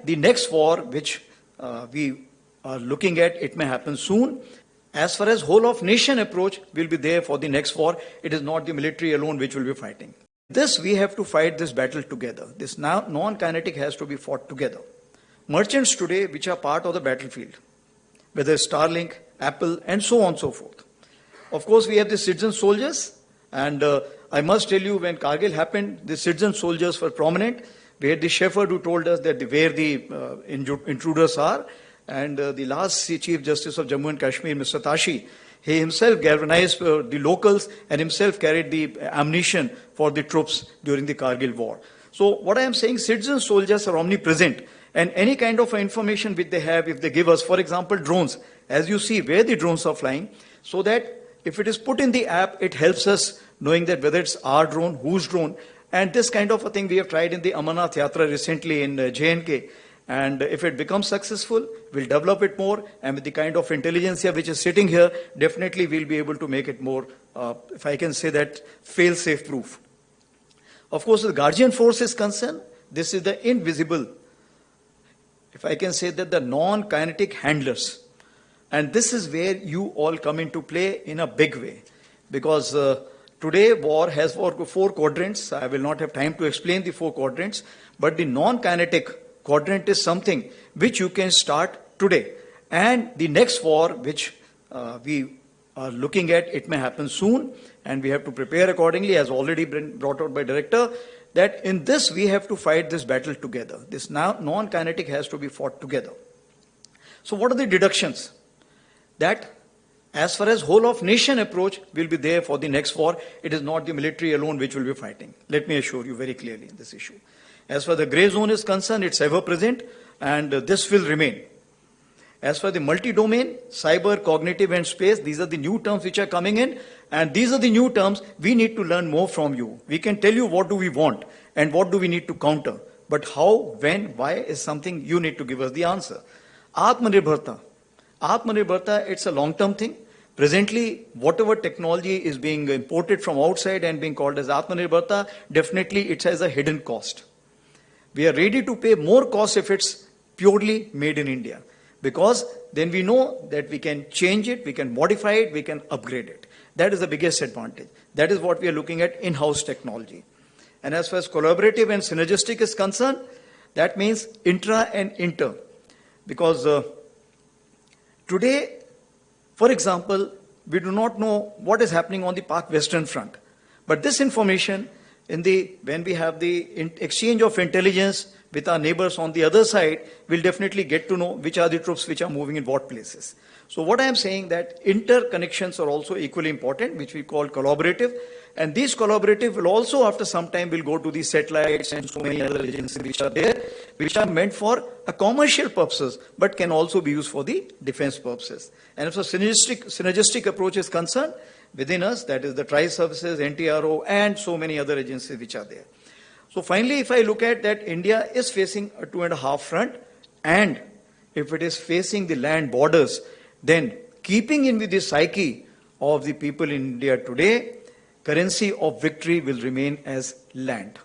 The next war, which we are looking at, it may happen soon. As far as whole of nation approach will be there for the next war, it is not the military alone which will be fighting. This, we have to fight this battle together. This non-kinetic has to be fought together. Merchants today, which are part of the battlefield, whether Starlink, Apple, and so on and so forth. Of course, we have the citizen soldiers, and I must tell you, when Kargil happened, the citizen soldiers were prominent. We had the shepherd who told us that where the intruders are, and the last Chief Justice of Jammu and Kashmir, Mr. Tashi, he himself galvanized the locals and himself carried the ammunition for the troops during the Kargil war. So what I am saying, citizen soldiers are omnipresent, and any kind of information which they have, if they give us, for example, drones, as you see where the drones are flying, so that if it is put in the app, it helps us knowing that whether it's our drone, whose drone, and this kind of a thing we have tried in the Amarnath Yatra recently in J&K. And if it becomes successful, we'll develop it more, and with the kind of intelligence here which is sitting here, definitely we'll be able to make it more, if I can say that, fail-safe proof. Of course, the Guardian Force is concerned, this is the invisible, if I can say that, the non-kinetic handlers. And this is where you all come into play in a big way. Because today war has four quadrants. I will not have time to explain the four quadrants, but the non-kinetic quadrant is something which you can start today. And the next war, which we are looking at, it may happen soon, and we have to prepare accordingly, as already been brought out by Director, that in this we have to fight this battle together. This non-kinetic has to be fought together. So what are the deductions? That as far as whole of nation approach will be there for the next war, it is not the military alone which will be fighting. Let me assure you very clearly in this issue. As far as the grey zone is concerned, it's ever present, and this will remain. As for the multi-domain, cyber, cognitive, and space, these are the new terms which are coming in, and these are the new terms we need to learn more from you. We can tell you what do we want and what do we need to counter, but how, when, why is something you need to give us the answer. Atmanirbharta. Atmanirbharta, it's a long-term thing. Presently, whatever technology is being imported from outside and being called as Atmanirbharta, definitely it has a hidden cost. We are ready to pay more cost if it's purely made in India, because then we know that we can change it, we can modify it, we can upgrade it. That is the biggest advantage. That is what we are looking at, in-house technology. And as far as collaborative and synergistic is concerned, that means intra and inter. Because today, for example, we do not know what is happening on the Pak Western Front. But this information, when we have the exchange of intelligence with our neighbors on the other side, we'll definitely get to know which are the troops which are moving in what places. So what I am saying, that interconnections are also equally important, which we call collaborative. And these collaborative will also, after some time, will go to the satellites and so many other agencies which are there, which are meant for a commercial purposes, but can also be used for the defense purposes. And if a synergistic approach is concerned, within us, that is the Tri-Services, NTRO, and so many other agencies which are there. So finally, if I look at that, India is facing a 2.5 front, and if it is facing the land borders, then keeping in with the psyche of the people in India today, currency of victory will remain as land.